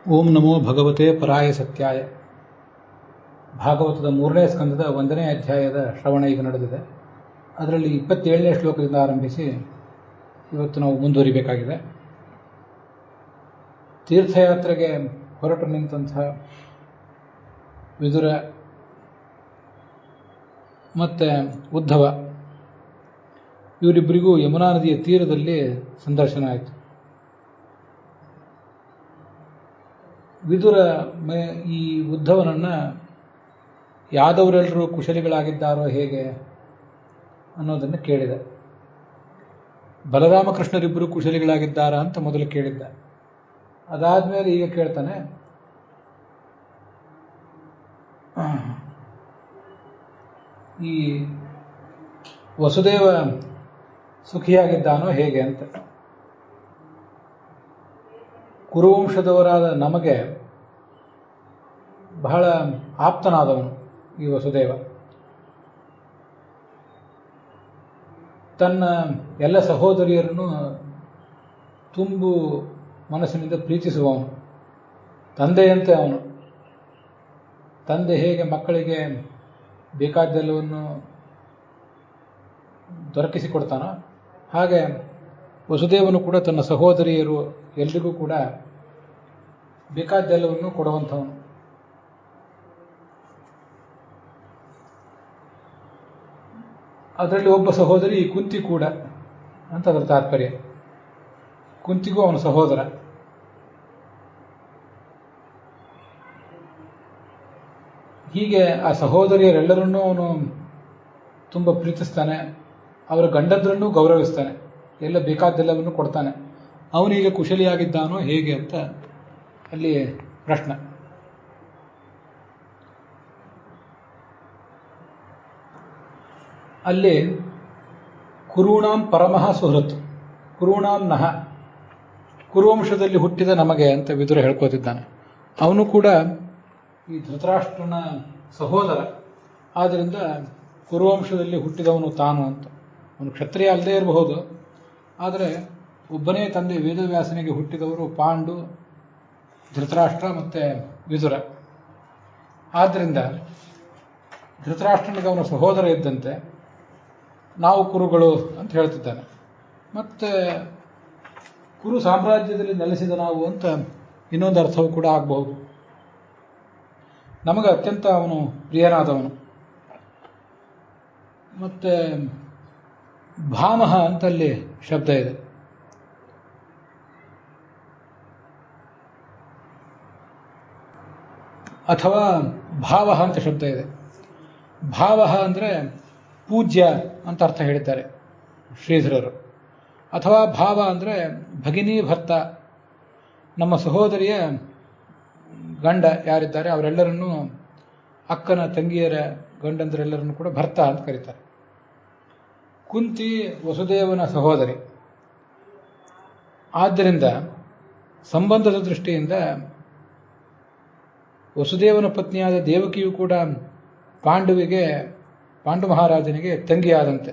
ಓಂ ನಮೋ ಭಗವತೆ ಪರಾಯ ಸತ್ಯಾಯ. ಭಾಗವತದ 3ನೇ ಸ್ಕಂದದ 1ನೇ ಅಧ್ಯಾಯದ ಶ್ರವಣ ಈಗ ನಡೆದಿದೆ. ಅದರಲ್ಲಿ 27ನೇ ಶ್ಲೋಕದಿಂದ ಆರಂಭಿಸಿ ಇವತ್ತು ನಾವು ಮುಂದುವರಿಬೇಕಾಗಿದೆ. ತೀರ್ಥಯಾತ್ರೆಗೆ ಹೊರಟು ನಿಂತಹ ವಿದುರ ಮತ್ತು ಉದ್ಧವ ಇವರಿಬ್ಬರಿಗೂ ಯಮುನಾ ನದಿಯ ತೀರದಲ್ಲಿ ಸಂದರ್ಶನ ಆಯಿತು. ವಿದುರ ಈ ಉದ್ಧವನನ್ನು ಯಾದವರೆಲ್ಲರೂ ಕುಶಲಿಗಳಾಗಿದ್ದಾರೋ ಹೇಗೆ ಅನ್ನೋದನ್ನು ಕೇಳಿದ. ಬಲರಾಮಕೃಷ್ಣರಿಬ್ಬರು ಕುಶಲಿಗಳಾಗಿದ್ದಾರಾ ಅಂತ ಮೊದಲು ಕೇಳಿದ್ದ. ಅದಾದಮೇಲೆ ಈಗ ಕೇಳ್ತಾನೆ, ಈ ವಸುದೇವ ಸುಖಿಯಾಗಿದ್ದಾನೋ ಹೇಗೆ ಅಂತ. ಕುರುವಂಶದವರಾದ ನಮಗೆ ಬಹಳ ಆಪ್ತನಾದವನು ಈ ವಸುದೇವ. ತನ್ನ ಎಲ್ಲ ಸಹೋದರಿಯರನ್ನು ತುಂಬು ಮನಸ್ಸಿನಿಂದ ಪ್ರೀತಿಸುವವನು, ತಂದೆಯಂತೆ ಅವನು. ತಂದೆ ಹೇಗೆ ಮಕ್ಕಳಿಗೆ ಬೇಕಾದ್ದೆಲ್ಲವನ್ನು ದೊರಕಿಸಿಕೊಡ್ತಾನೋ ಹಾಗೆ ವಸುದೇವನು ಕೂಡ ತನ್ನ ಸಹೋದರಿಯರು ಎಲ್ರಿಗೂ ಕೂಡ ಬೇಕಾದ್ದೆಲ್ಲವನ್ನು ಕೊಡುವಂಥವನು. ಅದರಲ್ಲಿ ಒಬ್ಬ ಸಹೋದರಿ ಕುಂತಿ ಕೂಡ ಅಂತ ಅದರ ತಾತ್ಪರ್ಯ. ಕುಂತಿಗೂ ಅವನ ಸಹೋದರ. ಹೀಗೆ ಆ ಸಹೋದರಿಯರೆಲ್ಲರನ್ನೂ ಅವನು ತುಂಬ ಪ್ರೀತಿಸ್ತಾನೆ, ಅವರ ಗಂಡಂದ್ರನ್ನೂ ಗೌರವಿಸ್ತಾನೆ, ಎಲ್ಲ ಬೇಕಾದ್ದೆಲ್ಲವನ್ನು ಕೊಡ್ತಾನೆ. ಅವನೀಗ ಕುಶಲಿಯಾಗಿದ್ದಾನೋ ಹೇಗೆ ಅಂತ ಅಲ್ಲಿ ಪ್ರಶ್ನೆ. ಅಲ್ಲಿ ಕುರುಣಾಂ ಪರಮಃ ಸುಹೃತ್, ಕುರುಣಾಂ ನಹ, ಕುರುವಂಶದಲ್ಲಿ ಹುಟ್ಟಿದ ನಮಗೆ ಅಂತ ವಿದುರ ಹೇಳ್ಕೋತಿದ್ದಾನೆ. ಅವನು ಕೂಡ ಈ ಧೃತರಾಷ್ಟ್ರನ ಸಹೋದರ, ಆದ್ದರಿಂದ ಕುರುವಂಶದಲ್ಲಿ ಹುಟ್ಟಿದವನು ತಾನು ಅಂತ. ಅವನು ಕ್ಷತ್ರಿಯ ಅಲ್ಲದೆ ಇರಬಹುದು, ಆದರೆ ಒಬ್ಬನೇ ತಂದೆ ವೇದವ್ಯಾಸನಿಗೆ ಹುಟ್ಟಿದವರು ಪಾಂಡು, ಧೃತರಾಷ್ಟ್ರ ಮತ್ತು ವಿದುರ. ಆದ್ದರಿಂದ ಧೃತರಾಷ್ಟ್ರನಿಗೆ ಅವನ ಸಹೋದರ ಇದ್ದಂತೆ ನಾವು ಕುರುಗಳು ಅಂತ ಹೇಳ್ತಿದ್ದಾನೆ. ಮತ್ತು ಕುರು ಸಾಮ್ರಾಜ್ಯದಲ್ಲಿ ನೆಲೆಸಿದ ನಾವು ಅಂತ ಇನ್ನೊಂದು ಅರ್ಥವೂ ಕೂಡ ಆಗಬಹುದು. ನಮಗೆ ಅತ್ಯಂತ ಅವನು ಪ್ರಿಯನಾದವನು. ಮತ್ತು ಭಾಮಹ ಅಂತಲ್ಲಿ ಶಬ್ದ ಇದೆ. ಅಥವಾ ಭಾವ ಅಂತ ಶಬ್ದ ಇದೆ. ಭಾವ ಅಂದರೆ ಪೂಜ್ಯ ಅಂತ ಅರ್ಥ ಹೇಳಿದ್ದಾರೆ ಶ್ರೀಧರರು. ಅಥವಾ ಭಾವ ಅಂದರೆ ಭಗಿನಿ ಭರ್ತ, ನಮ್ಮ ಸಹೋದರಿಯ ಗಂಡ ಯಾರಿದ್ದಾರೆ ಅವರೆಲ್ಲರನ್ನೂ, ಅಕ್ಕನ ತಂಗಿಯರ ಗಂಡಂದರೆಲ್ಲರನ್ನು ಕೂಡ ಭರ್ತ ಅಂತ ಕರೀತಾರೆ. ಕುಂತಿ ವಸುದೇವನ ಸಹೋದರಿ. ಆದ್ದರಿಂದ ಸಂಬಂಧದ ದೃಷ್ಟಿಯಿಂದ ವಸುದೇವನ ಪತ್ನಿಯಾದ ದೇವಕಿಯು ಕೂಡ ಪಾಂಡು ಮಹಾರಾಜನಿಗೆ ತಂಗಿಯಾದಂತೆ.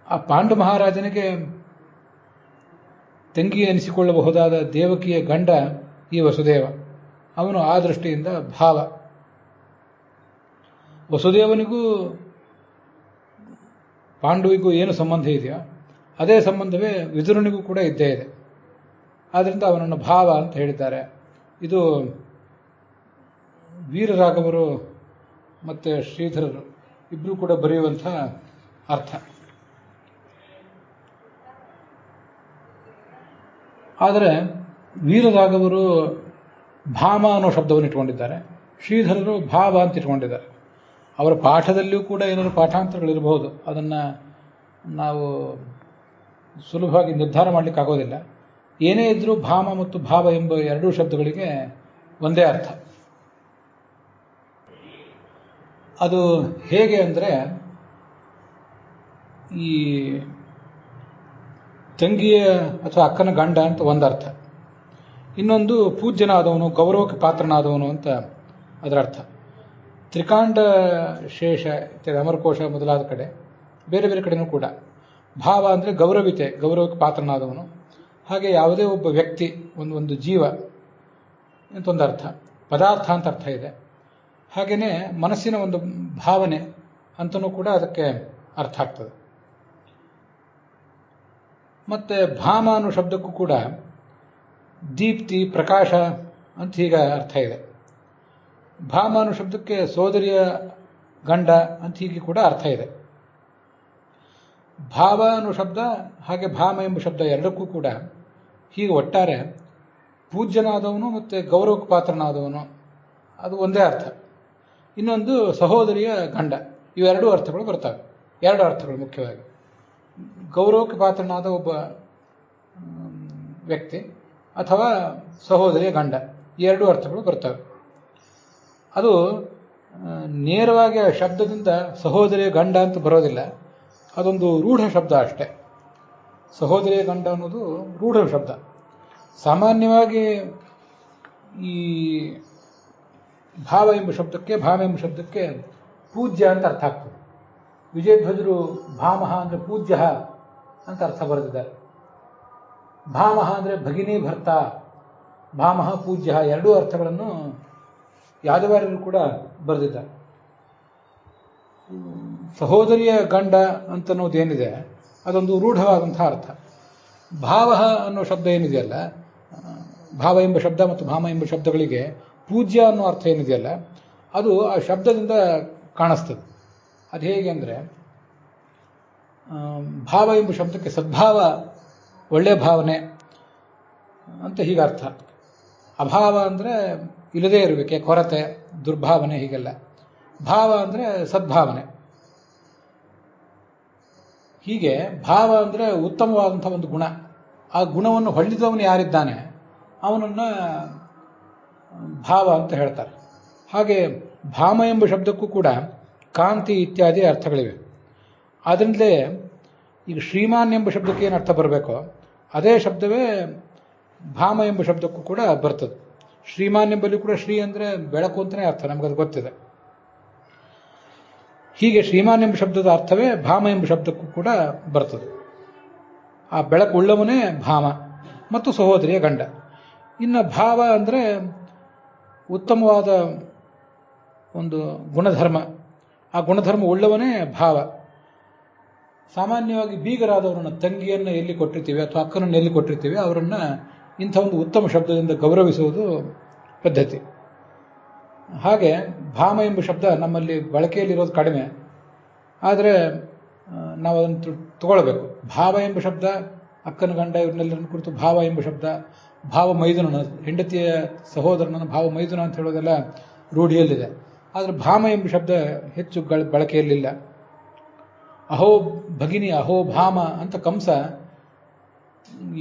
ಆ ಪಾಂಡು ಮಹಾರಾಜನಿಗೆ ತಂಗಿ ಎನಿಸಿಕೊಳ್ಳಬಹುದಾದ ದೇವಕಿಯ ಗಂಡ ಈ ವಸುದೇವ. ಅವನು ಆ ದೃಷ್ಟಿಯಿಂದ ಭಾವ. ವಸುದೇವನಿಗೂ ಪಾಂಡುವಿಗೂ ಏನು ಸಂಬಂಧ ಇದೆಯೋ ಅದೇ ಸಂಬಂಧವೇ ವಿದುರನಿಗೂ ಕೂಡ ಇದ್ದೇ ಇದೆ. ಆದ್ದರಿಂದ ಅವನನ್ನು ಭಾವ ಅಂತ ಹೇಳಿದ್ದಾರೆ. ಇದು ವೀರರಾಘವರು ಮತ್ತು ಶ್ರೀಧರರು ಇಬ್ಬರೂ ಕೂಡ ಬರೆಯುವಂಥ ಅರ್ಥ. ಆದರೆ ವೀರರಾಘವರು ಭಾಮ ಅನ್ನೋ ಶಬ್ದವನ್ನು ಇಟ್ಕೊಂಡಿದ್ದಾರೆ, ಶ್ರೀಧರರು ಭಾವ ಅಂತ ಇಟ್ಕೊಂಡಿದ್ದಾರೆ. ಅವರ ಪಾಠದಲ್ಲಿಯೂ ಕೂಡ ಏನಾದರೂ ಪಾಠಾಂತರಗಳಿರಬಹುದು, ಅದನ್ನು ನಾವು ಸುಲಭವಾಗಿ ನಿರ್ಧಾರ ಮಾಡಲಿಕ್ಕಾಗೋದಿಲ್ಲ. ಏನೇ ಇದ್ದರೂ ಭಾಮ ಮತ್ತು ಭಾವ ಎಂಬ ಎರಡೂ ಶಬ್ದಗಳಿಗೆ ಒಂದೇ ಅರ್ಥ. ಅದು ಹೇಗೆ ಅಂದರೆ, ಈ ತಂಗಿಯ ಅಥವಾ ಅಕ್ಕನ ಗಂಡ ಅಂತ ಒಂದರ್ಥ, ಇನ್ನೊಂದು ಪೂಜ್ಯನಾದವನು, ಗೌರವಕ್ಕೆ ಪಾತ್ರನಾದವನು ಅಂತ ಅದರ ಅರ್ಥ. ತ್ರಿಕಾಂಡ ಶೇಷ ಇತ್ಯಾದಿ ಅಮರಕೋಶ ಮೊದಲಾದ ಕಡೆ ಬೇರೆ ಬೇರೆ ಕಡೆನೂ ಕೂಡ ಭಾವ ಅಂದರೆ ಗೌರವಿತೆ, ಗೌರವಕ್ಕೆ ಪಾತ್ರನಾದವನು. ಹಾಗೆ ಯಾವುದೇ ಒಬ್ಬ ವ್ಯಕ್ತಿ, ಒಂದು ಜೀವ ಅಂತೊಂದು ಅರ್ಥ, ಪದಾರ್ಥ ಅಂತ ಅರ್ಥ ಇದೆ. ಹಾಗೆಯೇ ಮನಸ್ಸಿನ ಒಂದು ಭಾವನೆ ಅಂತಲೂ ಕೂಡ ಅದಕ್ಕೆ ಅರ್ಥ ಆಗ್ತದೆ. ಮತ್ತೆ ಭಾಮ ಅನ್ನೋ ಶಬ್ದಕ್ಕೂ ಕೂಡ ದೀಪ್ತಿ, ಪ್ರಕಾಶ ಅಂತ ಹೀಗೆ ಅರ್ಥ ಇದೆ. ಭಾಮ ಅನ್ನೋ ಶಬ್ದಕ್ಕೆ ಸೋದರಿಯ ಗಂಡ ಅಂತ ಹೀಗೆ ಕೂಡ ಅರ್ಥ ಇದೆ. ಭಾವ ಅನ್ನೋ ಶಬ್ದ ಹಾಗೆ ಭಾಮ ಎಂಬ ಶಬ್ದ ಎರಡಕ್ಕೂ ಕೂಡ ಹೀಗೆ ಒಟ್ಟಾರೆ ಪೂಜ್ಯನಾದವನು ಮತ್ತು ಗೌರವಕ್ಕೆ ಪಾತ್ರನಾದವನು ಅದು ಒಂದೇ ಅರ್ಥ. ಇನ್ನೊಂದು ಸಹೋದರಿಯ ಗಂಡ, ಇವೆರಡೂ ಅರ್ಥಗಳು ಬರ್ತವೆ. ಎರಡು ಅರ್ಥಗಳು ಮುಖ್ಯವಾಗಿ. ಗೌರವಕ್ಕೆ ಪಾತ್ರನಾದ ಒಬ್ಬ ವ್ಯಕ್ತಿ ಅಥವಾ ಸಹೋದರಿಯ ಗಂಡ, ಈ ಎರಡೂ ಅರ್ಥಗಳು ಬರ್ತವೆ. ಅದು ನೇರವಾಗಿ ಶಬ್ದದಿಂದ ಸಹೋದರಿಯ ಗಂಡ ಅಂತ ಬರೋದಿಲ್ಲ, ಅದೊಂದು ರೂಢ ಶಬ್ದ ಅಷ್ಟೇ. ಸಹೋದರಿಯ ಗಂಡ ಅನ್ನೋದು ರೂಢ ಶಬ್ದ. ಸಾಮಾನ್ಯವಾಗಿ ಈ ಭಾವ ಎಂಬ ಶಬ್ದಕ್ಕೆ ಪೂಜ್ಯ ಅಂತ ಅರ್ಥ ಆಗ್ತದೆ. ವಿಜಯಧ್ವಜರು ಭಾಮಹ ಅಂದರೆ ಪೂಜ್ಯ ಅಂತ ಅರ್ಥ ಬರೆದಿದ್ದಾರೆ. ಭಾಮಹ ಅಂದರೆ ಭಗಿನಿ ಭರ್ತ, ಭಾಮಹ ಪೂಜ್ಯ, ಎರಡೂ ಅರ್ಥಗಳನ್ನು ಯಾದವಾರ್ಯರು ಕೂಡ ಬರೆದಿದ್ದಾರೆ. ಸಹೋದರಿಯ ಗಂಡ ಅಂತನ್ನೋದೇನಿದೆ ಅದೊಂದು ರೂಢವಾದಂತಹ ಅರ್ಥ. ಭಾವ ಅನ್ನೋ ಶಬ್ದ ಏನಿದೆಯಲ್ಲ, ಭಾವ ಎಂಬ ಶಬ್ದ ಮತ್ತು ಭಾಮ ಎಂಬ ಶಬ್ದಗಳಿಗೆ ಪೂಜ್ಯ ಅನ್ನೋ ಅರ್ಥ ಏನಿದೆಯಲ್ಲ ಅದು ಆ ಶಬ್ದದಿಂದ ಕಾಣಿಸ್ತದೆ. ಅದು ಹೇಗೆ ಅಂದರೆ, ಭಾವ ಎಂಬ ಶಬ್ದಕ್ಕೆ ಸದ್ಭಾವ, ಒಳ್ಳೆಯ ಭಾವನೆ ಅಂತ ಹೀಗೆ ಅರ್ಥ. ಅಭಾವ ಅಂದರೆ ಇಲ್ಲದೇ ಇರಬೇಕೆ, ಕೊರತೆ, ದುರ್ಭಾವನೆ, ಹೀಗೆಲ್ಲ. ಭಾವ ಅಂದರೆ ಸದ್ಭಾವನೆ. ಹೀಗೆ ಭಾವ ಅಂದರೆ ಉತ್ತಮವಾದಂಥ ಒಂದು ಗುಣ. ಆ ಗುಣವನ್ನು ಹೊಳ್ಳಿದವನು ಯಾರಿದ್ದಾನೆ ಅವನನ್ನು ಭಾವ ಅಂತ ಹೇಳ್ತಾರೆ. ಹಾಗೆ ಭಾಮ ಎಂಬ ಶಬ್ದಕ್ಕೂ ಕೂಡ ಕಾಂತಿ ಇತ್ಯಾದಿ ಅರ್ಥಗಳಿವೆ. ಆದ್ದರಿಂದಲೇ ಈಗ ಶ್ರೀಮಾನ್ ಎಂಬ ಶಬ್ದಕ್ಕೆ ಏನು ಅರ್ಥ ಬರಬೇಕೋ ಅದೇ ಶಬ್ದವೇ ಭಾಮ ಎಂಬ ಶಬ್ದಕ್ಕೂ ಕೂಡ ಬರ್ತದೆ. ಶ್ರೀಮಾನ್ ಎಂಬಲ್ಲಿ ಕೂಡ ಶ್ರೀ ಅಂದರೆ ಬೆಳಕು ಅಂತಲೇ ಅರ್ಥ, ನಮಗದು ಗೊತ್ತಿದೆ. ಹೀಗೆ ಶ್ರೀಮಾನ್ ಎಂಬ ಶಬ್ದದ ಅರ್ಥವೇ ಭಾಮ ಎಂಬ ಶಬ್ದಕ್ಕೂ ಕೂಡ ಬರ್ತದೆ. ಆ ಬೆಳಕು ಉಳ್ಳವನೇ ಭಾಮ ಮತ್ತು ಸಹೋದರಿಯ ಗಂಡ. ಇನ್ನು ಭಾವ ಅಂದರೆ ಉತ್ತಮವಾದ ಒಂದು ಗುಣಧರ್ಮ, ಆ ಗುಣಧರ್ಮ ಉಳ್ಳವನೇ ಭಾವ. ಸಾಮಾನ್ಯವಾಗಿ ಬೀಗರಾದವರನ್ನು, ತಂಗಿಯನ್ನು ಎಲ್ಲಿ ಕೊಟ್ಟಿರ್ತೀವಿ ಅಥವಾ ಅಕ್ಕನನ್ನು ಎಲ್ಲಿ ಕೊಟ್ಟಿರ್ತೀವಿ ಅವರನ್ನು ಇಂಥ ಒಂದು ಉತ್ತಮ ಶಬ್ದದಿಂದ ಗೌರವಿಸುವುದು ಪದ್ಧತಿ. ಹಾಗೆ ಭಾಮ ಎಂಬ ಶಬ್ದ ನಮ್ಮಲ್ಲಿ ಬಳಕೆಯಲ್ಲಿರೋದು ಕಡಿಮೆ, ಆದರೆ ನಾವು ಅದನ್ನು ತಗೊಳ್ಬೇಕು. ಭಾವ ಎಂಬ ಶಬ್ದ ಅಕ್ಕನ ಗಂಡ ಇವ್ರನ್ನೆಲ್ಲರನ್ನು ಕುರಿತು ಭಾವ ಎಂಬ ಶಬ್ದ, ಭಾವ ಮೈದುನ, ಹೆಂಡತಿಯ ಸಹೋದರನನ್ನು ಭಾವ ಮೈದುನ ಅಂತ ಹೇಳೋದೆಲ್ಲ ರೂಢಿಯಲ್ಲಿದೆ. ಆದರೆ ಭಾಮ ಎಂಬ ಶಬ್ದ ಹೆಚ್ಚು ಬಳಕೆಯಲ್ಲಿಲ್ಲ. ಅಹೋ ಭಗಿನಿ, ಅಹೋ ಭಾಮ ಅಂತ ಕಂಸ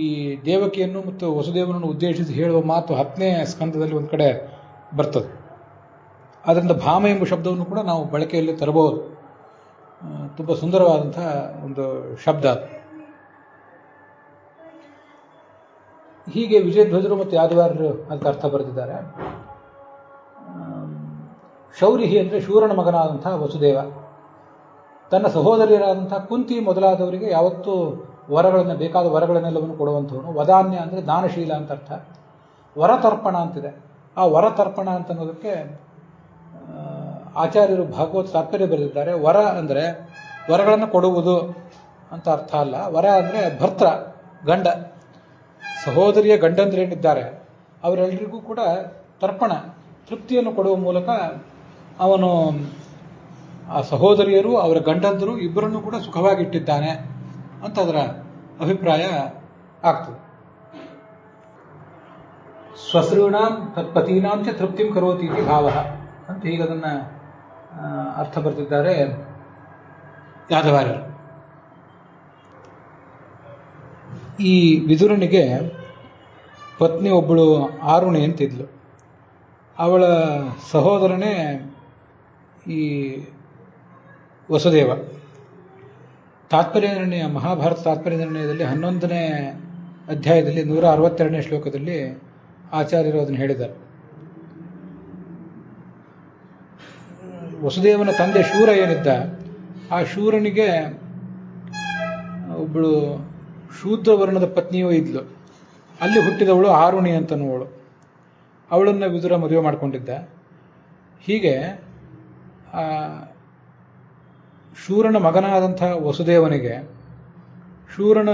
ಈ ದೇವಕಿಯನ್ನು ಮತ್ತು ವಸುದೇವನನ್ನು ಉದ್ದೇಶಿಸಿ ಹೇಳುವ ಮಾತು 10ನೇ ಸ್ಕಂದದಲ್ಲಿ ಒಂದು ಕಡೆ ಬರ್ತದೆ. ಆದ್ದರಿಂದ ಭಾಮ ಎಂಬ ಶಬ್ದವನ್ನು ಕೂಡ ನಾವು ಬಳಕೆಯಲ್ಲಿ ತರಬಹುದು. ತುಂಬ ಸುಂದರವಾದಂಥ ಒಂದು ಶಬ್ದ ಅದು. ಹೀಗೆ ವಿಜಯಧ್ವಜರು ಮತ್ತು ಯಾದವಾರ್ಯರು ಅದಕ್ಕೆ ಅರ್ಥ ಬರೆದಿದ್ದಾರೆ. ಶೌರಿಹಿ ಅಂದರೆ ಶೂರನ ಮಗನಾದಂಥ ವಸುದೇವ ತನ್ನ ಸಹೋದರಿಯರಾದಂಥ ಕುಂತಿ ಮೊದಲಾದವರಿಗೆ ಯಾವತ್ತೂ ವರಗಳನ್ನು, ಬೇಕಾದ ವರಗಳನ್ನೆಲ್ಲವನ್ನು ಕೊಡುವಂಥವನು. ವದಾನ್ಯ ಅಂದರೆ ದಾನಶೀಲ ಅಂತ ಅರ್ಥ. ವರತರ್ಪಣ ಅಂತಿದೆ. ಆ ವರತರ್ಪಣ ಅಂತ ಅನ್ನೋದಕ್ಕೆ ಆಚಾರ್ಯರು ಭಾಗವತ ತಾತ್ಪರ್ಯ ಬರೆದಿದ್ದಾರೆ. ವರ ಅಂದರೆ ವರಗಳನ್ನು ಕೊಡುವುದು ಅಂತ ಅರ್ಥ ಅಲ್ಲ. ವರ ಅಂದರೆ ಭರ್ತ್ರ, ಗಂಡ. ಸಹೋದರಿಯ ಗಂಡಂದ್ರೇನಿದ್ದಾರೆ ಅವರೆಲ್ಲರಿಗೂ ಕೂಡ ತರ್ಪಣ, ತೃಪ್ತಿಯನ್ನು ಕೊಡುವ ಮೂಲಕ ಅವನು ಆ ಸಹೋದರಿಯರು ಅವರ ಗಂಡಂದರು ಇಬ್ಬರನ್ನು ಕೂಡ ಸುಖವಾಗಿಟ್ಟಿದ್ದಾನೆ ಅಂತ ಅದರ ಅಭಿಪ್ರಾಯ ಆಗ್ತದೆ. ಸ್ವಶ್ರೂಣಾಂ ತತ್ಪತೀನಾಂ ಚ ತೃಪ್ತಿಂ ಕರೋತಿ ಇತಿ ಭಾವ ಅಂತ ಹೀಗೆ ಅದನ್ನು ಅರ್ಥ ಬರೆದಿದ್ದಾರೆ ಯಾದವಾರ್ಯರು. ಈ ವಿದುರನಿಗೆ ಪತ್ನಿ ಒಬ್ಬಳು ಆರುಣಿ ಅಂತಿದ್ಲು. ಅವಳ ಸಹೋದರನೇ ಈ ವಸುದೇವ. ತಾತ್ಪರ್ಯ ನಿರ್ಣಯ, ಮಹಾಭಾರತ ತಾತ್ಪರ್ಯ ನಿರ್ಣಯದಲ್ಲಿ 11ನೇ ಅಧ್ಯಾಯದಲ್ಲಿ 162ನೇ ಶ್ಲೋಕದಲ್ಲಿ ಆಚಾರ್ಯರು ಅದನ್ನು ಹೇಳಿದ್ದಾರೆ. ವಸುದೇವನ ತಂದೆ ಶೂರ ಏನಿದ್ದ, ಆ ಶೂರನಿಗೆ ಒಬ್ಬಳು ಶೂದ್ರ ವರ್ಣದ ಪತ್ನಿಯೂ ಇದ್ಲು. ಅಲ್ಲಿ ಹುಟ್ಟಿದವಳು ಆರುಣಿ ಅಂತನ್ನುವಳು. ಅವಳನ್ನು ವಿದುರ ಮದುವೆ ಮಾಡಿಕೊಂಡಿದ್ದ. ಹೀಗೆ ಶೂರನ ಮಗನಾದಂಥ ವಸುದೇವನಿಗೆ ಶೂರನ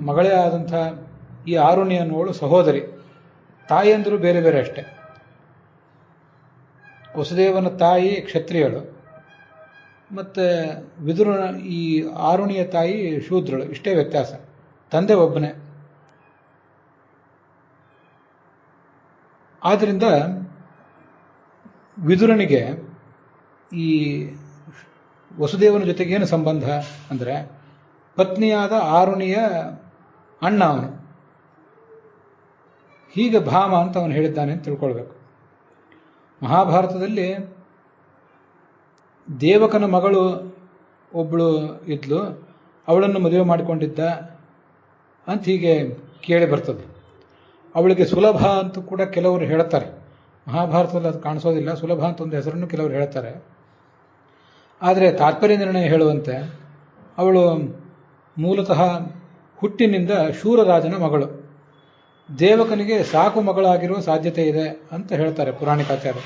ಮಗಳೇ ಆದಂಥ ಈ ಆರುಣಿ ಅನ್ನುವಳು ಸಹೋದರಿ. ತಾಯಿಯಂದರು ಬೇರೆ ಬೇರೆ ಅಷ್ಟೆ. ವಸುದೇವನ ತಾಯಿ ಕ್ಷತ್ರಿಯಳು, ಮತ್ತು ವಿದುರನ ಈ ಆರುಣಿಯ ತಾಯಿ ಶೂದ್ರಳು. ಇಷ್ಟೇ ವ್ಯತ್ಯಾಸ. ತಂದೆ ಒಬ್ಬನೇ. ಆದ್ದರಿಂದ ವಿದುರನಿಗೆ ಈ ವಸುದೇವನ ಜೊತೆಗೆ ಏನು ಸಂಬಂಧ ಅಂದರೆ, ಪತ್ನಿಯಾದ ಆರುಣಿಯ ಅಣ್ಣ ಅವನು. ಹೀಗೆ ಭಾಮ ಅಂತ ಅವನು ಹೇಳಿದ್ದಾನೆ ಅಂತ ತಿಳ್ಕೊಳ್ಬೇಕು. ಮಹಾಭಾರತದಲ್ಲಿ ದೇವಕನ ಮಗಳು ಒಬ್ಬಳು ಇದ್ಲು, ಅವಳನ್ನು ಮದುವೆ ಮಾಡಿಕೊಂಡಿದ್ದ ಅಂತ ಹೀಗೆ ಕೇಳಿ ಬರ್ತದೆ. ಅವಳಿಗೆ ಸುಲಭ ಅಂತೂ ಕೂಡ ಕೆಲವರು ಹೇಳ್ತಾರೆ. ಮಹಾಭಾರತದಲ್ಲಿ ಅದು ಕಾಣಿಸೋದಿಲ್ಲ. ಸುಲಭ ಅಂತ ಒಂದು ಹೆಸರನ್ನು ಕೆಲವರು ಹೇಳ್ತಾರೆ. ಆದರೆ ತಾತ್ಪರ್ಯ ನಿರ್ಣಯ ಹೇಳುವಂತೆ ಅವಳು ಮೂಲತಃ ಹುಟ್ಟಿನಿಂದ ಶೂರರಾಜನ ಮಗಳು. ದೇವಕನಿಗೆ ಸಾಕು ಮಗಳಾಗಿರುವ ಸಾಧ್ಯತೆ ಇದೆ ಅಂತ ಹೇಳ್ತಾರೆ ಪುರಾಣಿಕಾಚಾರ್ಯರು.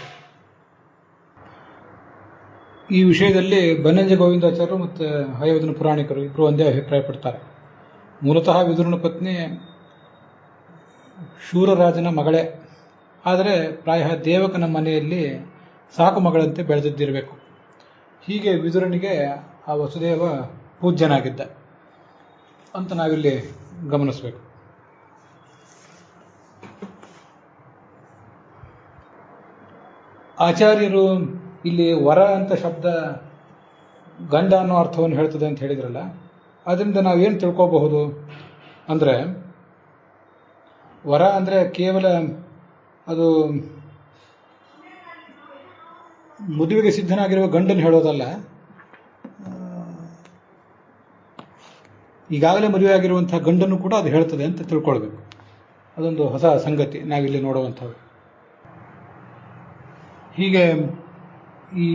ಈ ವಿಷಯದಲ್ಲಿ ಬನ್ನಂಜ ಗೋವಿಂದಾಚಾರ್ಯರು ಮತ್ತು ಹಯವದನ ಪುರಾಣಿಕರು ಇಬ್ಬರು ಒಂದೇ ಅಭಿಪ್ರಾಯಪಡ್ತಾರೆ. ಮೂಲತಃ ವಿದುರನ ಪತ್ನಿ ಶೂರರಾಜನ ಮಗಳೇ, ಆದರೆ ಪ್ರಾಯ ದೇವಕನ ಮನೆಯಲ್ಲಿ ಸಾಕು ಮಗಳಂತೆ ಬೆಳೆದಿದ್ದಿರಬೇಕು. ಹೀಗೆ ವಿದುರನಿಗೆ ಆ ವಸುದೇವ ಪೂಜ್ಯನಾಗಿದ್ದ ಅಂತ ನಾವಿಲ್ಲಿ ಗಮನಿಸಬೇಕು. ಆಚಾರ್ಯರು ಇಲ್ಲಿ ವರ ಅಂತ ಶಬ್ದ ಗಂಡ ಅನ್ನೋ ಅರ್ಥವನ್ನು ಹೇಳ್ತದೆ ಅಂತ ಹೇಳಿದ್ರಲ್ಲ, ಅದರಿಂದ ನಾವೇನು ತಿಳ್ಕೋಬಹುದು ಅಂದರೆ, ವರ ಅಂದರೆ ಕೇವಲ ಅದು ಮದುವೆಗೆ ಸಿದ್ಧನಾಗಿರುವ ಗಂಡನ್ನು ಹೇಳೋದಲ್ಲ, ಈಗಾಗಲೇ ಮದುವೆ ಆಗಿರುವಂತಹ ಗಂಡನ್ನು ಕೂಡ ಅದು ಹೇಳ್ತದೆ ಅಂತ ತಿಳ್ಕೊಳ್ಬೇಕು. ಅದೊಂದು ಹೊಸ ಸಂಗತಿ ನಾವಿಲ್ಲಿ ನೋಡುವಂಥದ್ದು. ಹೀಗೆ ಈ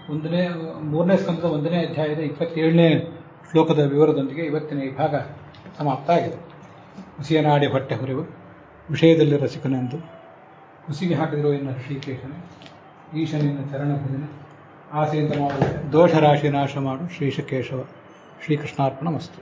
3ನೇ ಸ್ಕಂದದ 1ನೇ ಅಧ್ಯಾಯದ 27ನೇ ಶ್ಲೋಕದ ವಿವರದೊಂದಿಗೆ ಇವತ್ತಿನ ಈ ಭಾಗ ಸಮಾಪ್ತ ಆಗಿದೆ. ಹುಸಿಯನಾಡಿ ಹೊಟ್ಟೆ ಹೊರೆಯುವ ವಿಷಯದಲ್ಲಿ ರಸಿಕನೆಂದು ಹುಸಿಗೆ ಹಾಕಿದಿರುವ ಎನ್ನ ಶ್ರೀಕೇಶನ ಈಶನಿನ ಚರಣ ಭಜನೆ ಆಸೆಯಿಂದ ಮಾಡುವ ದೋಷ ರಾಶಿ ನಾಶ ಮಾಡು ಶ್ರೀಶಕೇಶವ. ಶ್ರೀಕೃಷ್ಣಾರ್ಪಣ ಮಸ್ತು.